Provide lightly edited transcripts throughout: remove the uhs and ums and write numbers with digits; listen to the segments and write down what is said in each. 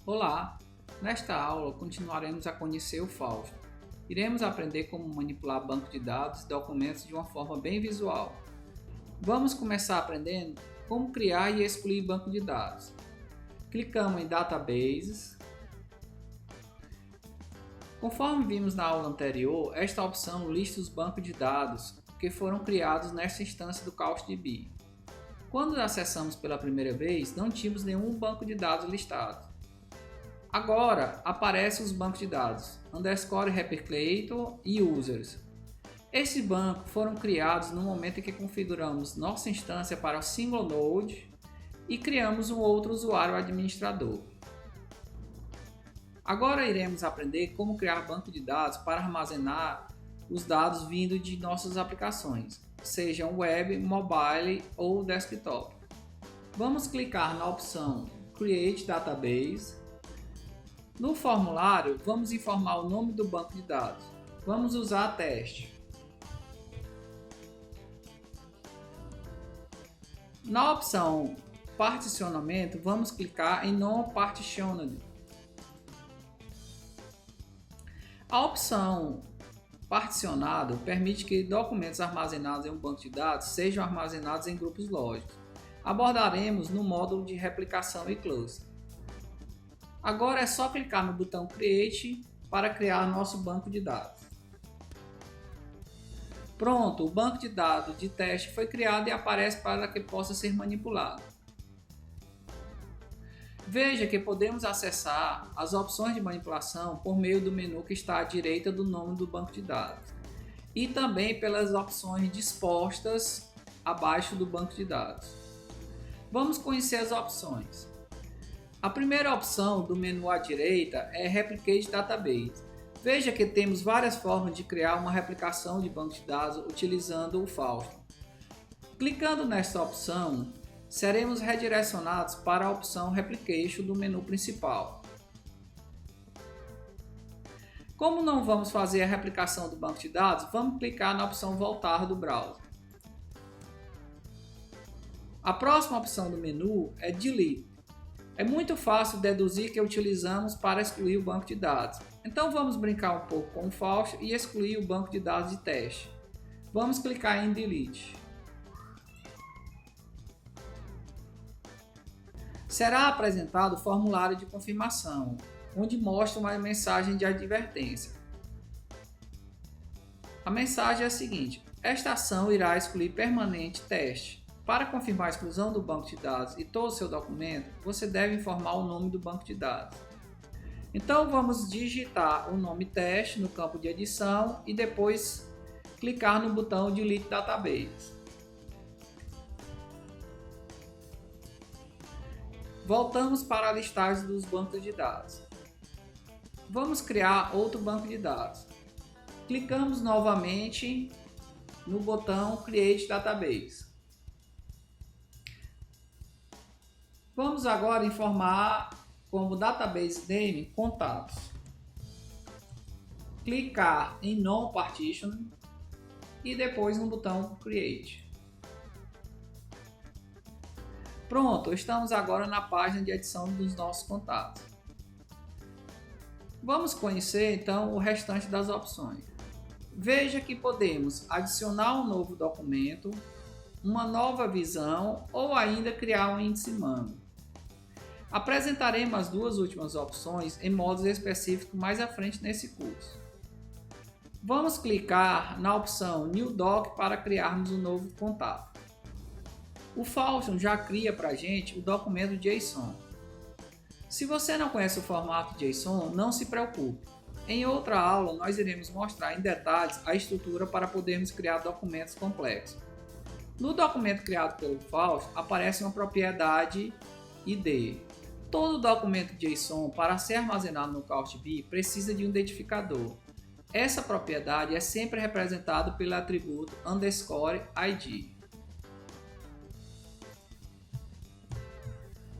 Olá! Nesta aula continuaremos a conhecer o Fausto. Iremos aprender como manipular banco de dados e documentos de uma forma bem visual. Vamos começar aprendendo como criar e excluir banco de dados. Clicamos em Databases. Conforme vimos na aula anterior, esta opção lista os bancos de dados que foram criados nesta instância do CausDB. Quando acessamos pela primeira vez, não tínhamos nenhum banco de dados listado. Agora aparecem os bancos de dados underscore replicator e users. Esses bancos foram criados no momento em que configuramos nossa instância para o single node e criamos um outro usuário administrador. Agora iremos aprender como criar banco de dados para armazenar os dados vindo de nossas aplicações, sejam web, mobile ou desktop. Vamos clicar na opção Create Database. No formulário, vamos informar o nome do banco de dados. Vamos usar teste. Na opção Particionamento, vamos clicar em Non-Partitioned. A opção Particionado permite que documentos armazenados em um banco de dados sejam armazenados em grupos lógicos. Abordaremos no módulo de replicação e cluster. Agora é só clicar no botão Create para criar nosso banco de dados. Pronto, o banco de dados de teste foi criado e aparece para que possa ser manipulado. Veja que podemos acessar as opções de manipulação por meio do menu que está à direita do nome do banco de dados e também pelas opções dispostas abaixo do banco de dados. Vamos conhecer as opções. A primeira opção do menu à direita é Replicate Database. Veja que temos várias formas de criar uma replicação de banco de dados utilizando o Fausto. Clicando nesta opção, seremos redirecionados para a opção Replication do menu principal. Como não vamos fazer a replicação do banco de dados, vamos clicar na opção Voltar do browser. A próxima opção do menu é Delete. É muito fácil deduzir que utilizamos para excluir o banco de dados. Então vamos brincar um pouco com o Fausto e excluir o banco de dados de teste. Vamos clicar em Delete. Será apresentado o formulário de confirmação, onde mostra uma mensagem de advertência. A mensagem é a seguinte: esta ação irá excluir permanente teste. Para confirmar a exclusão do banco de dados e todo o seu documento, você deve informar o nome do banco de dados. Então vamos digitar o nome teste no campo de edição e depois clicar no botão Delete Database. Voltamos para a listagem dos bancos de dados. Vamos criar outro banco de dados. Clicamos novamente no botão Create Database. Vamos agora informar como database name contatos. Clicar em Non-Partition e depois no botão Create. Pronto, estamos agora na página de edição dos nossos contatos. Vamos conhecer então o restante das opções. Veja que podemos adicionar um novo documento, uma nova visão ou ainda criar um índice Mongo. Apresentaremos as duas últimas opções em modos específicos mais à frente nesse curso. Vamos clicar na opção New Doc para criarmos um novo contato. O Fausto já cria para a gente o documento JSON. Se você não conhece o formato JSON, não se preocupe. Em outra aula, nós iremos mostrar em detalhes a estrutura para podermos criar documentos complexos. No documento criado pelo Fausto, aparece uma propriedade ID. Todo documento JSON, para ser armazenado no CausDB, precisa de um identificador. Essa propriedade é sempre representada pelo atributo _ID.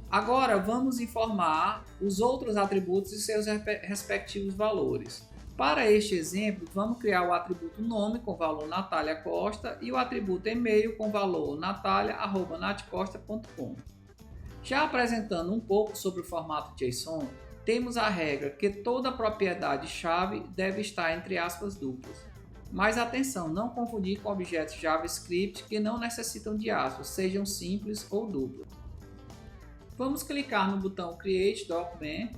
Agora vamos informar os outros atributos e seus respectivos valores. Para este exemplo, vamos criar o atributo nome com valor Natália Costa e o atributo e-mail com valor natalia@natcosta.com. Já apresentando um pouco sobre o formato JSON, temos a regra que toda propriedade-chave deve estar entre aspas duplas. Mas atenção, não confundir com objetos JavaScript que não necessitam de aspas, sejam simples ou duplos. Vamos clicar no botão Create Document.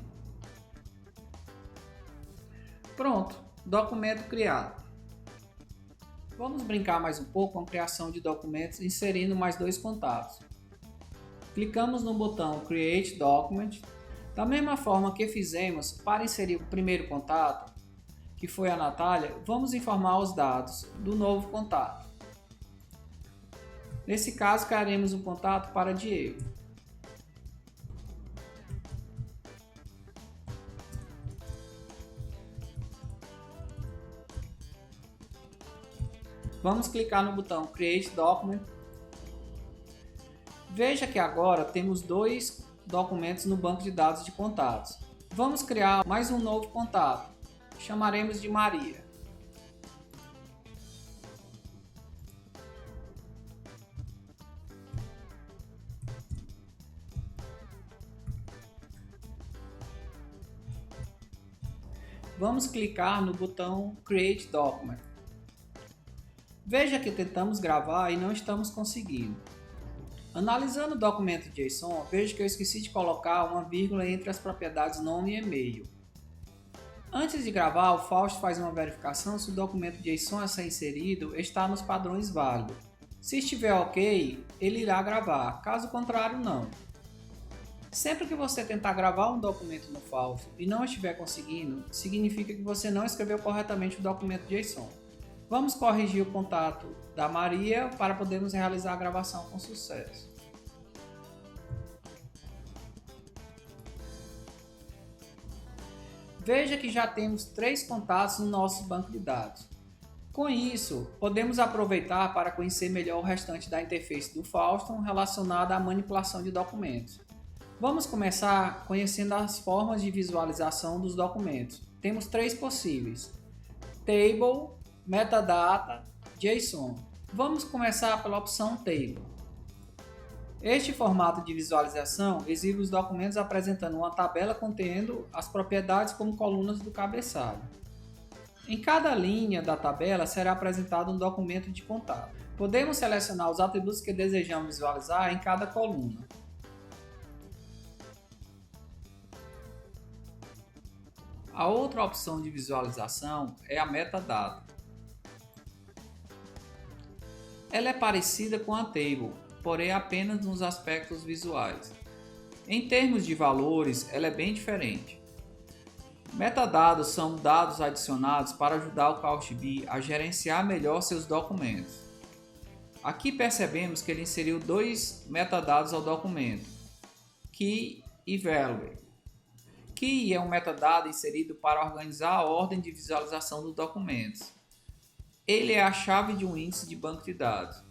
Pronto, documento criado. Vamos brincar mais um pouco com a criação de documentos inserindo mais dois contatos. Clicamos no botão Create Document. Da mesma forma que fizemos para inserir o primeiro contato, que foi a Natália, vamos informar os dados do novo contato. Nesse caso, criaremos um contato para Diego. Vamos clicar no botão Create Document. Veja que agora temos dois documentos no banco de dados de contatos. Vamos criar mais um novo contato. Chamaremos de Maria. Vamos clicar no botão Create Document. Veja que tentamos gravar e não estamos conseguindo. Analisando o documento JSON, vejo que eu esqueci de colocar uma vírgula entre as propriedades nome e e-mail. Antes de gravar, o Fausto faz uma verificação se o documento JSON a ser inserido está nos padrões válidos. Se estiver ok, ele irá gravar, caso contrário não. Sempre que você tentar gravar um documento no Fausto e não estiver conseguindo, significa que você não escreveu corretamente o documento JSON. Vamos corrigir o contato da Maria para podermos realizar a gravação com sucesso. Veja que já temos 3 contatos no nosso banco de dados. Com isso, podemos aproveitar para conhecer melhor o restante da interface do Fausto relacionada à manipulação de documentos. Vamos começar conhecendo as formas de visualização dos documentos. Temos 3 possíveis: Table, Metadata, JSON. Vamos começar pela opção Table. Este formato de visualização exibe os documentos apresentando uma tabela contendo as propriedades como colunas do cabeçalho. Em cada linha da tabela será apresentado um documento de contato. Podemos selecionar os atributos que desejamos visualizar em cada coluna. A outra opção de visualização é a Metadata. Ela é parecida com a Table, porém apenas nos aspectos visuais. Em termos de valores, ela é bem diferente. Metadados são dados adicionados para ajudar o CaushDB a gerenciar melhor seus documentos. Aqui percebemos que ele inseriu 2 metadados ao documento, Key e Value. Key é um metadado inserido para organizar a ordem de visualização dos documentos. Ele é a chave de um índice de banco de dados.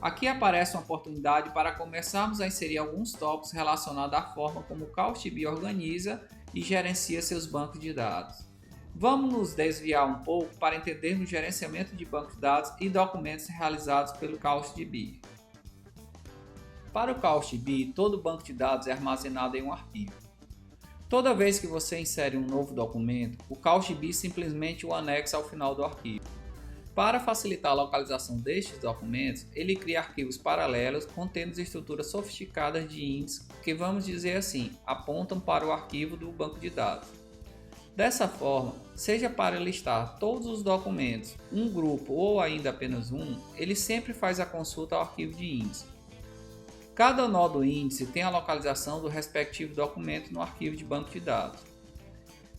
Aqui aparece uma oportunidade para começarmos a inserir alguns tópicos relacionados à forma como o CaushDB organiza e gerencia seus bancos de dados. Vamos nos desviar um pouco para entendermos o gerenciamento de bancos de dados e documentos realizados pelo CaushDB. Para o CaushDB, todo banco de dados é armazenado em um arquivo. Toda vez que você insere um novo documento, o CaushDB simplesmente o anexa ao final do arquivo. Para facilitar a localização destes documentos, ele cria arquivos paralelos contendo estruturas sofisticadas de índices que, vamos dizer assim, apontam para o arquivo do banco de dados. Dessa forma, seja para listar todos os documentos, um grupo ou ainda apenas um, ele sempre faz a consulta ao arquivo de índice. Cada nó do índice tem a localização do respectivo documento no arquivo de banco de dados.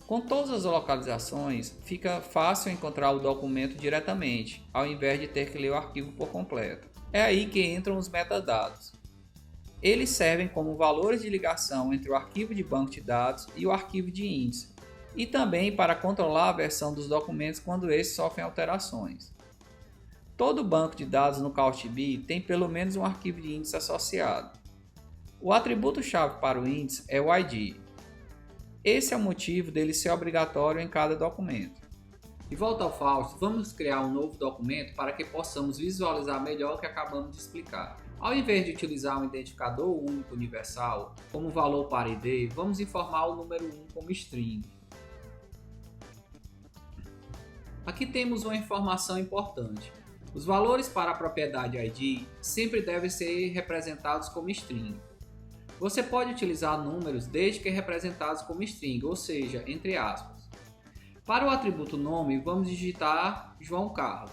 Com todas as localizações, fica fácil encontrar o documento diretamente, ao invés de ter que ler o arquivo por completo. É aí que entram os metadados. Eles servem como valores de ligação entre o arquivo de banco de dados e o arquivo de índice, e também para controlar a versão dos documentos quando esses sofrem alterações. Todo banco de dados no CaushDB tem pelo menos um arquivo de índice associado. O atributo-chave para o índice é o ID. Esse é o motivo dele ser obrigatório em cada documento. De volta ao Fausto, vamos criar um novo documento para que possamos visualizar melhor o que acabamos de explicar. Ao invés de utilizar um identificador único universal como valor para ID, vamos informar o número 1 como string. Aqui temos uma informação importante. Os valores para a propriedade ID sempre devem ser representados como string. Você pode utilizar números desde que representados como string, ou seja, entre aspas. Para o atributo nome, vamos digitar João Carlos.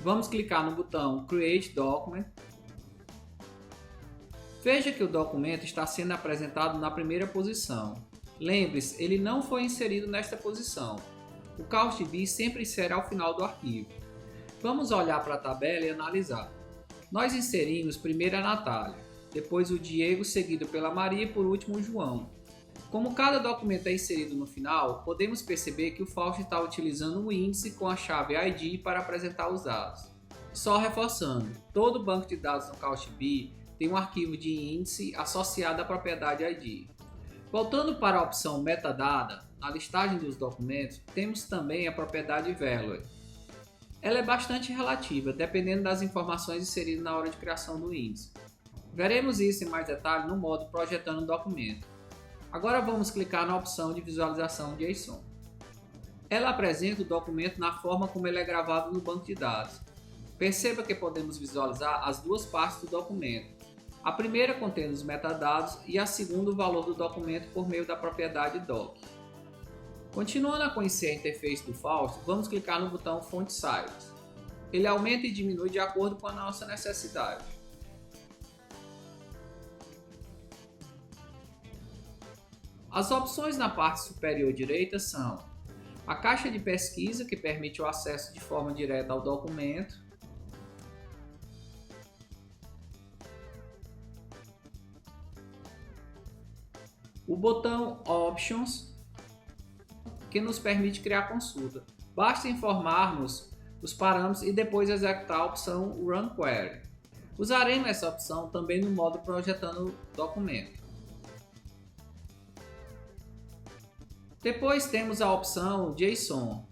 Vamos clicar no botão Create Document. Veja que o documento está sendo apresentado na primeira posição. Lembre-se, ele não foi inserido nesta posição. O CouchDB sempre insere ao final do arquivo. Vamos olhar para a tabela e analisar. Nós inserimos primeiro a Natália, depois o Diego, seguido pela Maria e por último o João. Como cada documento é inserido no final, podemos perceber que o Fausto está utilizando o índice com a chave ID para apresentar os dados. Só reforçando, todo banco de dados no CouchDB tem um arquivo de índice associado à propriedade ID. Voltando para a opção Metadata, na listagem dos documentos, temos também a propriedade Value. Ela é bastante relativa, dependendo das informações inseridas na hora de criação do índice. Veremos isso em mais detalhe no modo Projetando Documento. Agora vamos clicar na opção de visualização JSON. Ela apresenta o documento na forma como ele é gravado no banco de dados. Perceba que podemos visualizar as duas partes do documento. A primeira contém os metadados e a segunda o valor do documento por meio da propriedade doc. Continuando a conhecer a interface do Fausto, vamos clicar no botão Font Size. Ele aumenta e diminui de acordo com a nossa necessidade. As opções na parte superior direita são a caixa de pesquisa, que permite o acesso de forma direta ao documento, o botão Options, que nos permite criar consulta. Basta informarmos os parâmetros e depois executar a opção Run Query. Usaremos essa opção também no modo Projetando Documento. Depois temos a opção JSON.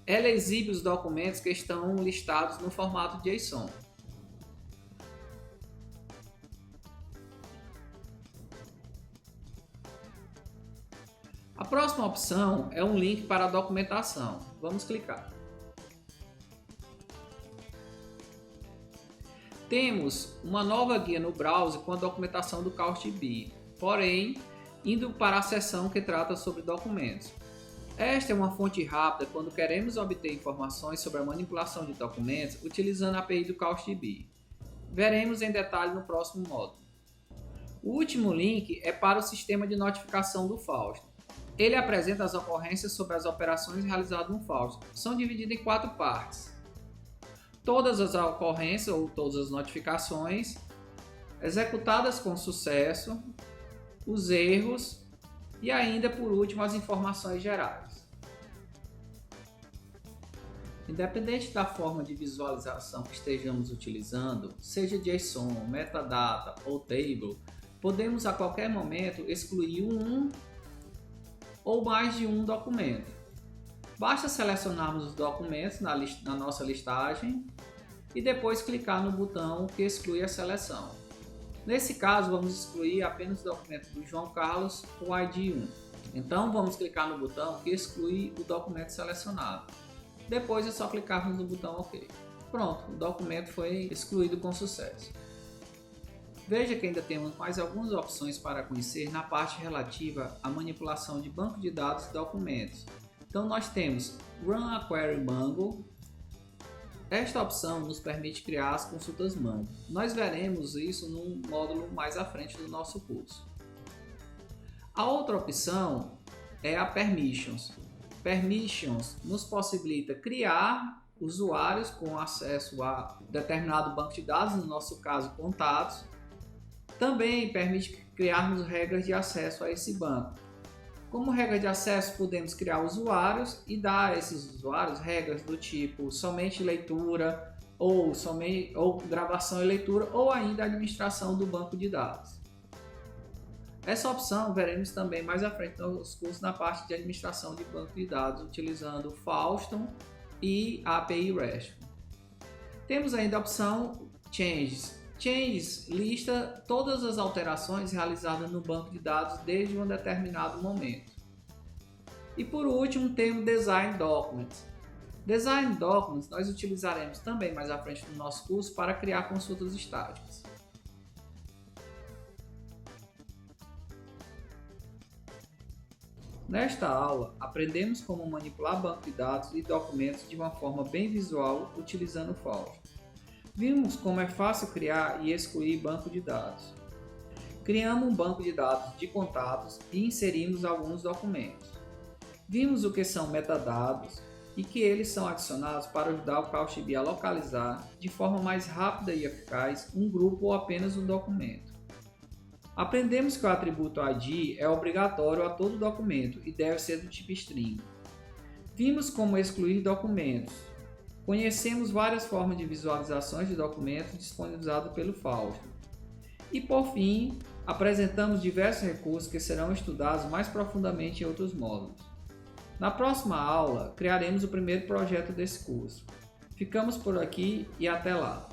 Ela exibe os documentos que estão listados no formato JSON. A próxima opção é um link para a documentação. Vamos clicar. Temos uma nova guia no browser com a documentação do CouchDB, porém, indo para a seção que trata sobre documentos. Esta é uma fonte rápida quando queremos obter informações sobre a manipulação de documentos utilizando a API do CouchDB. Veremos em detalhe no próximo módulo. O último link é para o sistema de notificação do Fausto. Ele apresenta as ocorrências sobre as operações realizadas no Fausto. São divididas em 4 partes. Todas as ocorrências ou todas as notificações executadas com sucesso, os erros e ainda por último as informações gerais. Independente da forma de visualização que estejamos utilizando, seja JSON, metadata ou table, podemos a qualquer momento excluir um ou mais de um documento. Basta selecionarmos os documentos na nossa listagem e depois clicar no botão que exclui a seleção. Nesse caso, vamos excluir apenas o documento do João Carlos com o ID 1. Então, vamos clicar no botão que exclui o documento selecionado. Depois é só clicarmos no botão OK. Pronto, o documento foi excluído com sucesso. Veja que ainda temos mais algumas opções para conhecer na parte relativa à manipulação de banco de dados e documentos. Então nós temos Run a Query Mango. Esta opção nos permite criar as consultas Mango. Nós veremos isso num módulo mais à frente do nosso curso. A outra opção é a Permissions. Permissions nos possibilita criar usuários com acesso a determinado banco de dados, no nosso caso contatos. Também permite criarmos regras de acesso a esse banco. Como regra de acesso, podemos criar usuários e dar a esses usuários regras do tipo somente leitura ou gravação e leitura ou ainda administração do banco de dados. Essa opção veremos também mais à frente nos cursos na parte de administração de banco de dados utilizando Fausto e a API REST. Temos ainda a opção Changes. Changes lista todas as alterações realizadas no banco de dados desde um determinado momento. E por último, temos Design Documents. Design Documents nós utilizaremos também mais à frente no nosso curso para criar consultas estáticas. Nesta aula, aprendemos como manipular banco de dados e documentos de uma forma bem visual utilizando o Fausto. Vimos como é fácil criar e excluir banco de dados. Criamos um banco de dados de contatos e inserimos alguns documentos. Vimos o que são metadados e que eles são adicionados para ajudar o CauchyB a localizar de forma mais rápida e eficaz um grupo ou apenas um documento. Aprendemos que o atributo ID é obrigatório a todo documento e deve ser do tipo string. Vimos como excluir documentos. Conhecemos várias formas de visualizações de documentos disponibilizadas pelo Fausto. E por fim, apresentamos diversos recursos que serão estudados mais profundamente em outros módulos. Na próxima aula, criaremos o primeiro projeto desse curso. Ficamos por aqui e até lá!